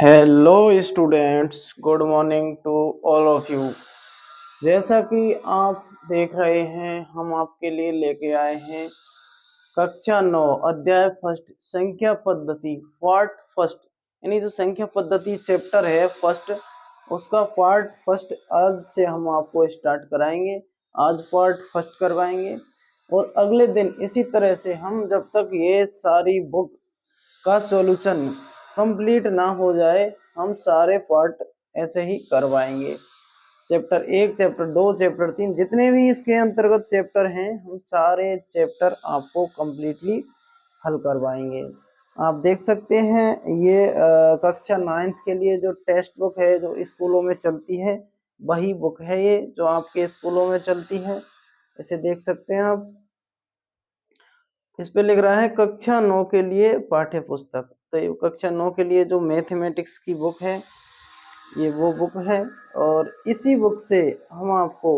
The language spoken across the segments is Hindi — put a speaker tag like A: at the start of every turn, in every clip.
A: Hello students, good morning to all of you. जैसा कि आप देख रहे हैं, हम आपके लिए लेके आए हैं कक्षा 9 अध्याय फर्स्ट संख्या पद्धति पार्ट फर्स्ट। यानी जो संख्या पद्धति चैप्टर है फर्स्ट, उसका पार्ट फर्स्ट आज से हम आपको स्टार्ट कराएंगे। आज पार्ट फर्स्ट करवाएंगे और अगले दिन इसी तरह से हम जब तक ये सारी बुक का सॉल्यूशन कंप्लीट ना हो जाए, हम सारे पार्ट ऐसे ही करवाएंगे। चैप्टर 1, चैप्टर 2, चैप्टर 3, जितने भी इसके अंतर्गत चैप्टर हैं, हम सारे चैप्टर आपको कंप्लीटली हल करवाएंगे। आप देख सकते हैं ये कक्षा 9th के लिए जो टेक्स्ट बुक है जो स्कूलों में चलती है, वही बुक है ये जो आपके स्कूलों में चलती है। इसे देख सकते हैं आप। इस पे लिख रहा है कक्षा 9 के लिए पाठ्य पुस्तक। तो ये कक्षा 9 के लिए जो मैथमेटिक्स की बुक है, ये वो बुक है। और इसी बुक से हम आपको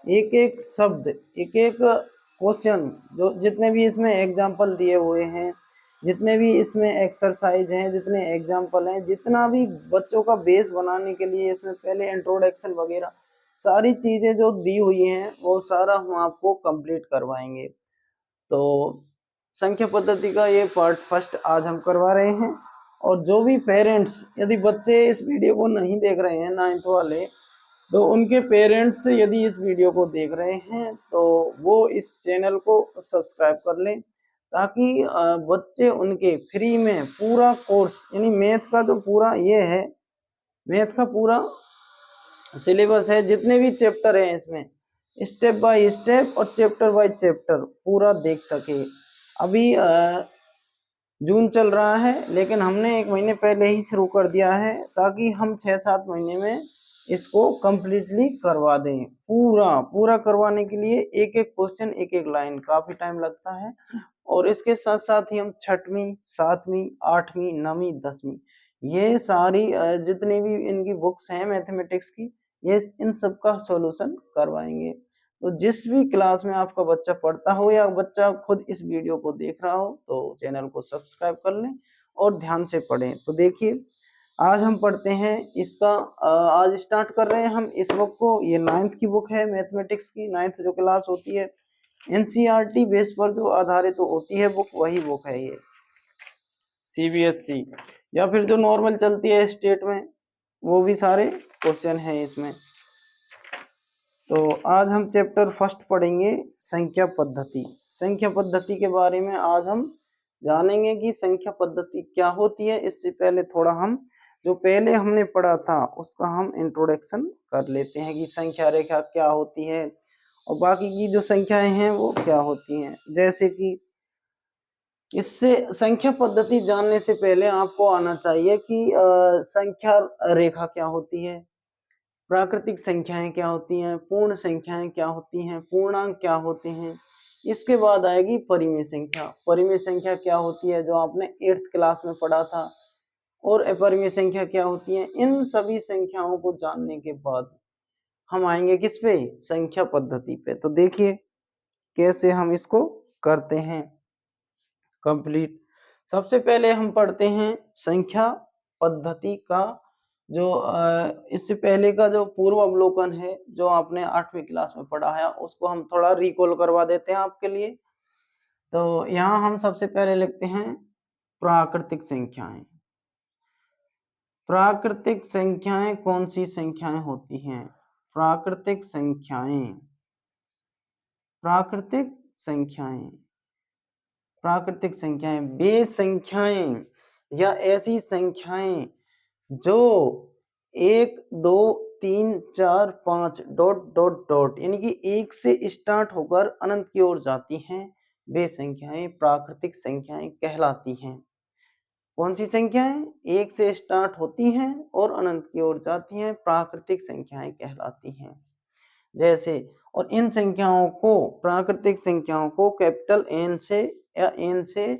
A: एक एक शब्द, एक एक क्वेश्चन, जो जितने भी इसमें एग्जाम्पल दिए हुए हैं, जितने भी इसमें एक्सरसाइज हैं, जितने एग्जाम्पल हैं, जितना भी बच्चों का बेस बनाने के लिए इसमें पहले इंट्रोडक्शन वगैरह सारी चीज़ें जो दी हुई हैं, वो सारा हम आपको कंप्लीट करवाएंगे। तो संख्या पद्धति का ये पार्ट फर्स्ट आज हम करवा रहे हैं। और जो भी पेरेंट्स, यदि बच्चे इस वीडियो को नहीं देख रहे हैं 9th वाले, तो उनके पेरेंट्स यदि इस वीडियो को देख रहे हैं तो वो इस चैनल को सब्सक्राइब कर लें, ताकि बच्चे उनके फ्री में पूरा कोर्स, यानी मैथ का जो पूरा ये है, मैथ का पूरा सिलेबस है, जितने भी चैप्टर हैं इसमें स्टेप बाय स्टेप और चैप्टर बाय चैप्टर पूरा देख सके। अभी जून चल रहा है, लेकिन हमने 1 महीने पहले ही शुरू कर दिया है, ताकि हम 6-7 महीने में इसको कंप्लीटली करवा दें। पूरा पूरा करवाने के लिए एक एक क्वेश्चन, एक एक लाइन, काफी टाइम लगता है। और इसके साथ साथ ही हम 6वीं, 7वीं, 8वीं, 9वीं, 10वीं, ये सारी जितनी भी इनकी बुक्स हैं मैथमेटिक्स की, ये इन सब का सॉल्यूशन करवाएंगे। तो जिस भी क्लास में आपका बच्चा पढ़ता हो या बच्चा खुद इस वीडियो को देख रहा हो, तो चैनल को सब्सक्राइब कर लें और ध्यान से पढ़ें। तो देखिए, आज हम पढ़ते हैं इसका आज स्टार्ट कर रहे हैं हम इस बुक को। ये 9th की बुक है मैथमेटिक्स की, 9th जो क्लास होती है, एनसीईआरटी बेस पर जो आधारित तो होती है बुक, वही बुक है ये। सीबीएसई या फिर जो नॉर्मल चलती है स्टेट में, वो भी सारे क्वेश्चन हैं इसमें। तो आज हम चैप्टर फर्स्ट पढ़ेंगे संख्या पद्धति। संख्या पद्धति के बारे में आज हम जानेंगे कि संख्या पद्धति क्या होती है। इससे पहले थोड़ा हम जो पहले हमने पढ़ा था उसका हम इंट्रोडक्शन कर लेते हैं कि संख्या रेखा क्या होती है और बाकी की जो संख्याएं हैं वो क्या होती हैं। जैसे कि इससे संख्या पद्धति जानने से पहले आपको आना चाहिए कि संख्या रेखा क्या होती है, प्राकृतिक संख्याएं क्या होती हैं, पूर्ण संख्याएं क्या होती हैं, पूर्णांक क्या होते हैं। इसके बाद आएगी परिमेय संख्या। परिमेय संख्या क्या होती है, जो आपने 8th क्लास में पढ़ा था। और अपरिमेय संख्या क्या होती है। इन सभी संख्याओं को जानने के बाद हम आएंगे किस पे, संख्या पद्धति पे। तो देखिए कैसे हम इसको करते हैं कंप्लीट। सबसे पहले हम पढ़ते हैं संख्या पद्धति का जो इससे पहले का जो पूर्व अवलोकन है, जो आपने 8वीं क्लास में पढ़ा है, उसको हम थोड़ा रिकॉल करवा देते हैं आपके लिए। तो यहाँ हम सबसे पहले लिखते हैं प्राकृतिक संख्याएं। प्राकृतिक संख्याएं कौन सी संख्याएं होती हैं? प्राकृतिक संख्याएं, प्राकृतिक संख्याएं, प्राकृतिक संख्याएं वे संख्याएं या ऐसी संख्याएं जो 1, 2, 3, 4, 5 डॉट डॉट डॉट, यानी कि 1 से स्टार्ट होकर अनंत की ओर जाती हैं, वे संख्याएं प्राकृतिक संख्याएं कहलाती हैं। कौन सी संख्याएं 1 से स्टार्ट होती हैं और अनंत की ओर जाती हैं, प्राकृतिक संख्याएं कहलाती हैं। जैसे, और इन संख्याओं को, प्राकृतिक संख्याओं को कैपिटल एन से या एन से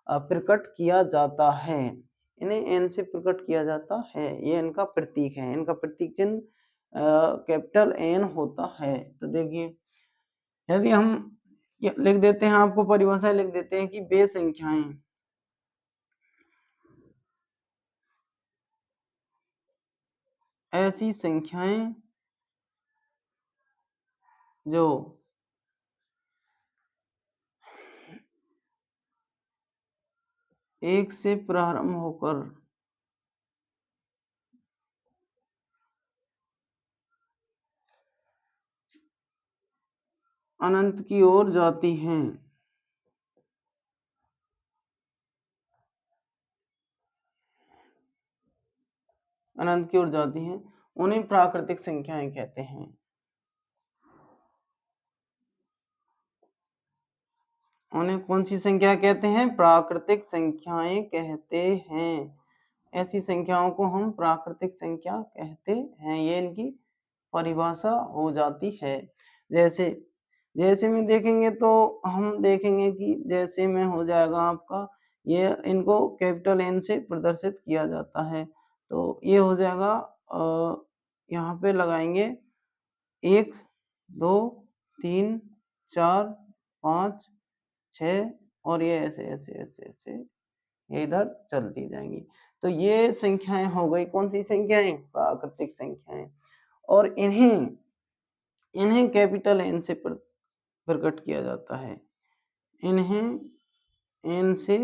A: प्रकट किया जाता है। इन्हें एन से प्रकट किया जाता है, ये इनका प्रतीक है, इनका प्रतीक चिन्ह कैपिटल एन होता है। तो देखिए, यदि हम लिख देते हैं, आपको परिभाषा लिख देते हैं कि वे संख्याएं ऐसी संख्याएं जो एक से प्रारंभ होकर अनंत की ओर जाती हैं, अनंत की ओर जाती हैं, उन्हें प्राकृतिक संख्याएं कहते हैं। उन्हें कौन सी संख्या कहते हैं? प्राकृतिक संख्याएं कहते हैं। ऐसी संख्याओं को हम प्राकृतिक संख्या कहते हैं। ये इनकी परिभाषा हो जाती है। जैसे जैसे में देखेंगे तो हम देखेंगे कि जैसे में हो जाएगा आपका, ये इनको कैपिटल एन से प्रदर्शित किया जाता है। तो ये हो जाएगा, यहाँ पे लगाएंगे 1 2 3 4 5 6 और ये ऐसे ऐसे ऐसे ऐसे ये इधर चलती जाएंगी। तो ये संख्याएं हो गई, कौन सी संख्याएं? प्राकृतिक संख्याएं। और इन्हें कैपिटल एन से प्रकट किया जाता है। इन्हें एन से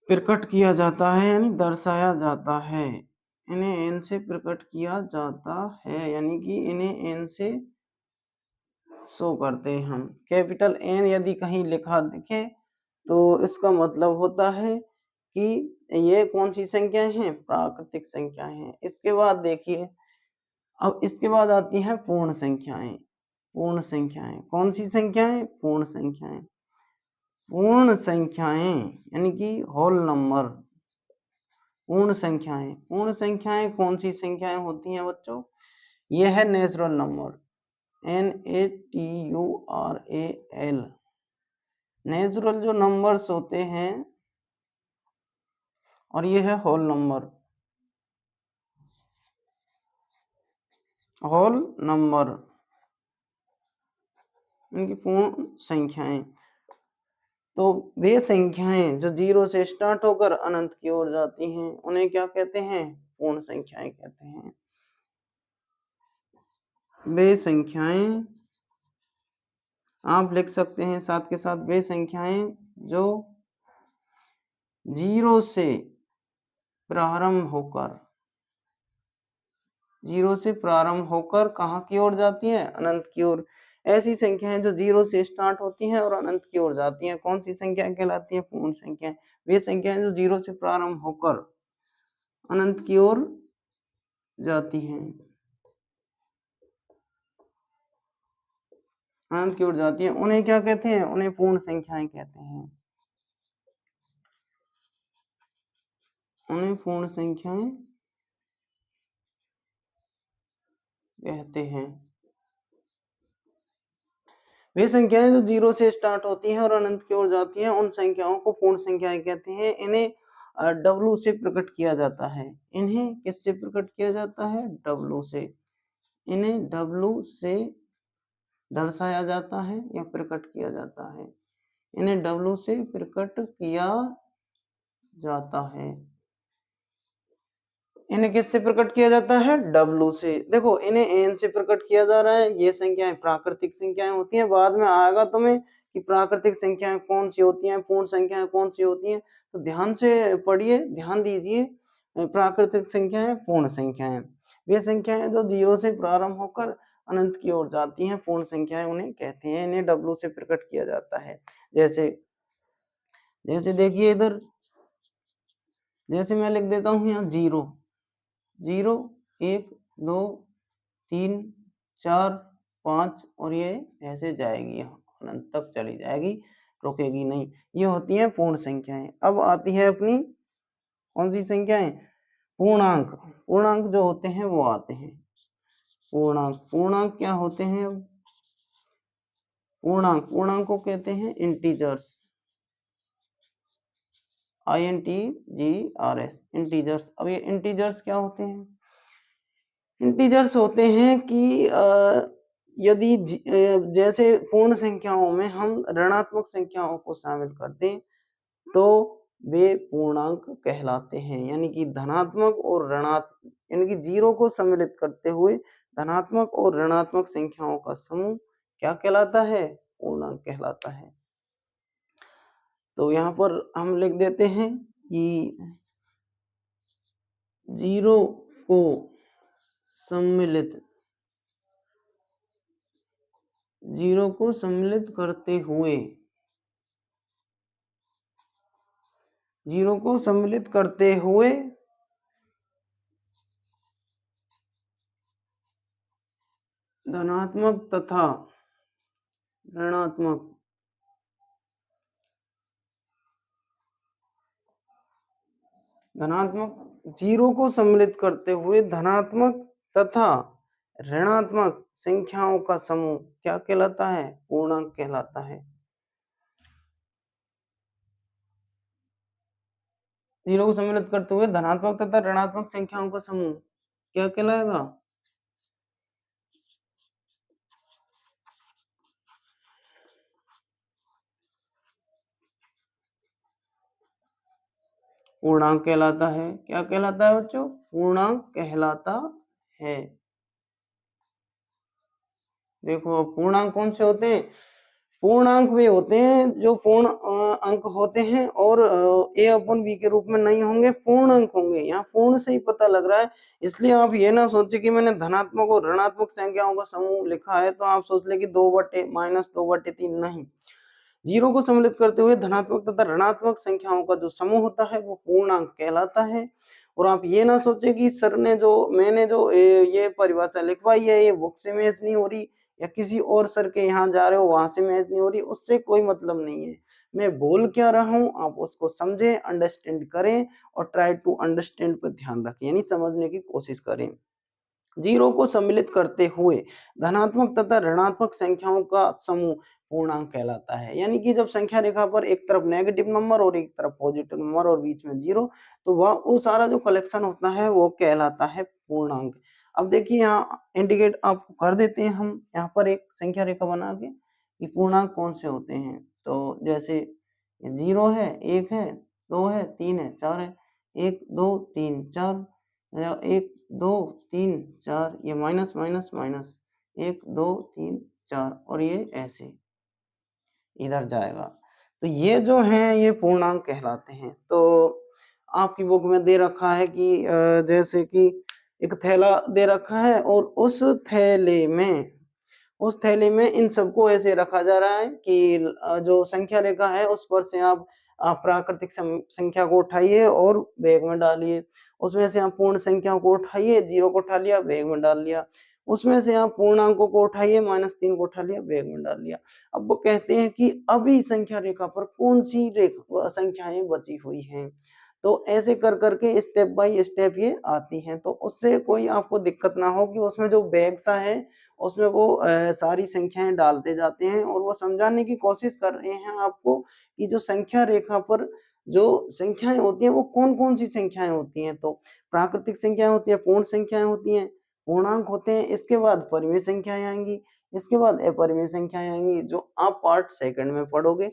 A: प्रकट किया जाता है, यानी दर्शाया जाता है। इन्हें एन से प्रकट किया जाता है, यानी कि इन्हें एन से शो करते हैं हम। कैपिटल एन यदि कहीं लिखा दिखे तो इसका मतलब होता है कि ये कौन सी संख्याएं हैं? प्राकृतिक संख्याएं हैं। इसके बाद देखिए, अब इसके बाद आती हैं पूर्ण संख्याएं। पूर्ण संख्याएं कौन सी संख्याएं? पूर्ण संख्याएं। पूर्ण संख्याएं यानी कि होल नंबर। पूर्ण संख्याएं, पूर्ण संख्याएं कौन सी संख्याएं होती हैं बच्चों? यह है नेचुरल नंबर, NATURAL। नेचुरल जो नंबर्स होते हैं, और ये है होल नंबर। होल नंबर इनकी पूर्ण संख्याएं। तो वे संख्याएं जो 0 से स्टार्ट होकर अनंत की ओर जाती हैं, उन्हें क्या कहते हैं? पूर्ण संख्याएं कहते हैं। वे संख्याएं आप लिख सकते हैं साथ के साथ, वे संख्याएं जो 0 से प्रारंभ होकर, 0 से प्रारंभ होकर कहाँ की ओर जाती हैं? अनंत की ओर। ऐसी संख्याएं जो 0 से स्टार्ट होती हैं और अनंत की ओर जाती हैं, कौन सी संख्या कहलाती हैं? पूर्ण संख्याएं। वे संख्याएं जो 0 से प्रारंभ होकर अनंत की ओर जाती हैं, अनंत की ओर जाती हैं, उन्हें क्या कहते हैं? उन्हें पूर्ण संख्याएं कहते हैं। उन्हें पूर्ण संख्याएं कहते हैं। वे संख्याएं जो 0 से स्टार्ट होती हैं और अनंत की ओर जाती हैं, उन संख्याओं को पूर्ण संख्याएं कहते हैं। इन्हें W से प्रकट किया जाता है। इन्हें किससे प्रकट किया जाता है? W से। इन्हें W से दर्शाया जाता है या प्रकट किया जाता है। इन्हें W से प्रकट किया जाता है। इन्हें किससे प्रकट किया जाता है? W से। देखो, इन्हें N से प्रकट किया जा रहा है। ये संख्याएं प्राकृतिक संख्याएं होती हैं। बाद में आएगा तुम्हें कि प्राकृतिक संख्याएं कौन सी होती हैं, पूर्ण संख्याएं कौन सी होती हैं। तो ध्यान से पढ़िए, ध्यान दीजिए। प्राकृतिक संख्याएं, पूर्ण संख्याएं, वे संख्याएं जो 0 से प्रारंभ होकर अनंत की ओर जाती हैं, पूर्ण संख्याएं उन्हें कहते हैं। इन्हें W से प्रकट किया जाता है। जैसे जैसे देखिए इधर, जैसे मैं लिख देता हूँ यहाँ 0 0 1 2 3 4 5 और ये ऐसे जाएगी, अनंत तक चली जाएगी, रुकेगी नहीं। ये होती है पूर्ण संख्याएं। अब आती है अपनी कौन सी संख्याएं? पूर्णांक। पूर्णांक जो होते हैं वो आते हैं। पूर्णांक, पूर्णांक क्या होते हैं? पूर्णांक को कहते हैं इंटीजर्स। INTGRS, integers. अब ये इंटीजर्स क्या होते हैं? इंटीजर्स होते हैं कि यदि जैसे पूर्ण संख्याओं में हम ऋणात्मक संख्याओं को शामिल कर दें, तो वे पूर्णांक कहलाते हैं। यानी कि धनात्मक और ऋणात्मक, यानी कि जीरो को सम्मिलित करते हुए धनात्मक और ऋणात्मक संख्याओं का समूह क्या कहलाता है? पूर्णांक कहलाता है। तो यहाँ पर हम लिख देते हैं कि जीरो को सम्मिलित करते हुए धनात्मक तथा ऋणात्मक जीरो को सम्मिलित करते हुए धनात्मक तथा ऋणात्मक संख्याओं का समूह क्या कहलाता है? पूर्णांक कहलाता है। जीरो को सम्मिलित करते हुए धनात्मक तथा ऋणात्मक संख्याओं का समूह क्या कहलाएगा? पूर्णांक कहलाता है। क्या कहलाता है बच्चों? पूर्णांक कहलाता है। देखो पूर्णांक कौन से होते हैं? पूर्णांक वे होते हैं जो पूर्ण अंक होते हैं और a अपन b के रूप में नहीं होंगे, पूर्ण अंक होंगे। यहाँ पूर्ण से ही पता लग रहा है, इसलिए आप ये ना सोचे कि मैंने धनात्मक और ऋणात्मक संख्याओं का समूह लिखा है तो आप सोच ले कि 2/-2/3 नहीं। जीरो को सम्मिलित करते हुए धनात्मक तथा ऋणात्मक संख्याओं का जो समूह होता है वो पूर्णांक कहलाता है। और आप ये ना सोचे कि सर ने मैंने जो ये परिभाषा लिखवाई है ये बुक से मैच नहीं हो रही या किसी और सर के यहाँ जा रहे हो वहां से मैच नहीं हो रही, उससे कोई मतलब नहीं है। मैं बोल क्या रहा हूँ आप उसको समझें, अंडरस्टैंड करें और ट्राई टू अंडरस्टैंड पर ध्यान रखें, यानी समझने की कोशिश करें। जीरो को सम्मिलित करते हुए धनात्मक तथा ऋणात्मक संख्याओं का समूह पूर्णांक कहलाता है। यानी कि जब संख्या रेखा पर एक तरफ नेगेटिव नंबर और एक तरफ पॉजिटिव नंबर और बीच में जीरो, तो वह वो सारा जो कलेक्शन होता है वो कहलाता है पूर्णांक। अब देखिए यहाँ इंडिकेट आपको कर देते हैं हम यहाँ पर एक संख्या रेखा बना के कि पूर्णांक कौन से होते हैं। तो जैसे जीरो है, एक है, दो है, तीन है, चार है, एक दो तीन चार, एक दो तीन चार, ये माइनस माइनस माइनस, एक दो तीन चार, और ये ऐसे इधर जाएगा। तो ये जो है ये पूर्णांक कहलाते हैं। तो आपकी बुक में दे रखा है कि जैसे कि एक थैला दे रखा है और उस थैले में इन सबको ऐसे रखा जा रहा है कि जो संख्या रेखा है उस पर से आप प्राकृतिक संख्या को उठाइए और बैग में डालिए, उसमें से आप पूर्ण संख्या को उठाइए, जीरो को उठा लिया बैग में डाल लिया, उसमें से आप पूर्णांकों को उठाइए, -3 को उठा लिया बैग में डाल लिया। अब वो कहते हैं कि अभी संख्या रेखा पर कौन सी संख्याएं बची हुई हैं। तो ऐसे कर करके स्टेप बाय स्टेप ये आती हैं, तो उससे कोई आपको दिक्कत ना हो कि उसमें जो बैग सा है उसमें वो सारी संख्याएं डालते जाते हैं और वो समझाने की कोशिश कर रहे हैं आपको कि जो संख्या रेखा पर जो संख्याएं होती हैं वो कौन कौन सी संख्याएं होती हैं। तो प्राकृतिक संख्याएं होती है, पूर्ण संख्याएं होती हैं, पूर्णांक होते हैं, इसके बाद परिमेय संख्याएं आएंगी, इसके बाद अपरिमेय संख्याएं आएंगी, जो आप पार्ट सेकंड में पढ़ोगे।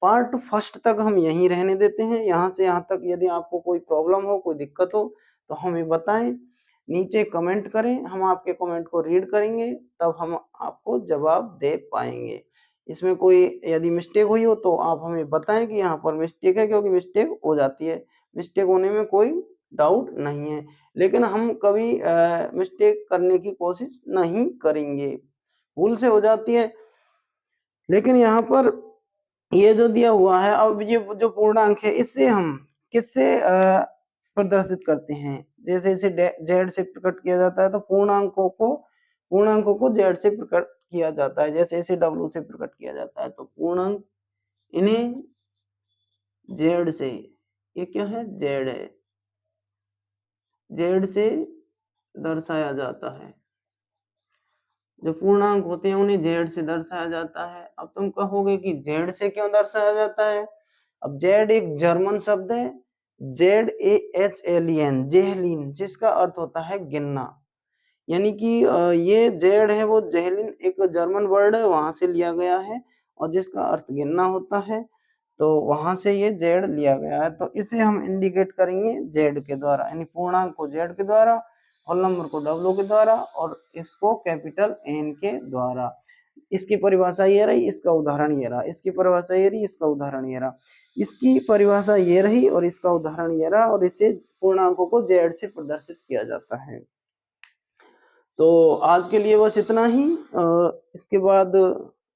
A: पार्ट फर्स्ट तक हम यहीं रहने देते हैं, यहाँ से यहाँ तक यदि आपको कोई प्रॉब्लम हो, कोई दिक्कत हो तो हमें बताएं, नीचे कमेंट करें, हम आपके कमेंट को रीड करेंगे, तब हम आपको जवाब दे पाएंगे। इसमें कोई यदि मिस्टेक हुई हो तो आप हमें बताएं कि यहाँ पर मिस्टेक है, क्योंकि मिस्टेक हो जाती है, मिस्टेक होने में कोई डाउट नहीं है, लेकिन हम कभी मिस्टेक करने की कोशिश नहीं करेंगे, भूल से हो जाती है। लेकिन यहाँ पर ये जो दिया हुआ है, अब ये जो पूर्णांक है इससे हम किससे प्रदर्शित करते हैं? जैसे इसे जेड से प्रकट किया जाता है तो पूर्णांकों को जेड से प्रकट किया जाता है, जैसे इसे डब्ल्यू से प्रकट किया जाता है। तो पूर्णांक इन्हें जेड से, ये क्या है? जेड है, जेड से दर्शाया जाता है। जो पूर्णांक होते हैं उन्हें जेड से दर्शाया जाता है। अब तुम कहोगे कि जेड से क्यों दर्शाया जाता है? अब जेड एक जर्मन शब्द है, JAHLEN, जेहलिन, जिसका अर्थ होता है गिनना। यानी कि ये जेड है वो जेहलिन एक जर्मन वर्ड है, वहां से लिया गया है और जिसका अर्थ गिनना होता है। तो वहां से ये जेड लिया गया है। तो इसे हम इंडिकेट करेंगे जेड के द्वारा, यानी पूर्णांक को जेड के द्वारा, होल नंबर को डब्ल्यू के द्वारा, और इसको कैपिटल एन के द्वारा। इसकी परिभाषा ये रही, इसका उदाहरण ये रहा, इसकी परिभाषा ये रही, इसका उदाहरण ये रहा, इसकी परिभाषा ये रही और इसका उदाहरण ये रहा, और इसे पूर्णांकों को जेड से प्रदर्शित किया जाता है। तो आज के लिए बस इतना ही। इसके बाद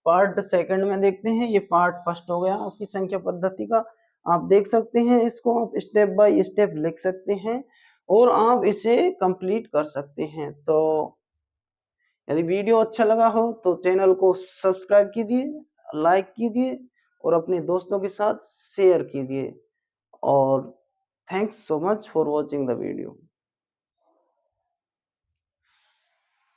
A: पार्ट सेकंड में देखते हैं। ये पार्ट फर्स्ट हो गया आपकी संख्या पद्धति का। आप देख सकते हैं, इसको आप स्टेप बाय स्टेप लिख सकते हैं और आप इसे कंप्लीट कर सकते हैं। तो यदि वीडियो अच्छा लगा हो तो चैनल को सब्सक्राइब कीजिए, लाइक कीजिए और अपने दोस्तों के साथ शेयर कीजिए। और thanks so much for watching the video.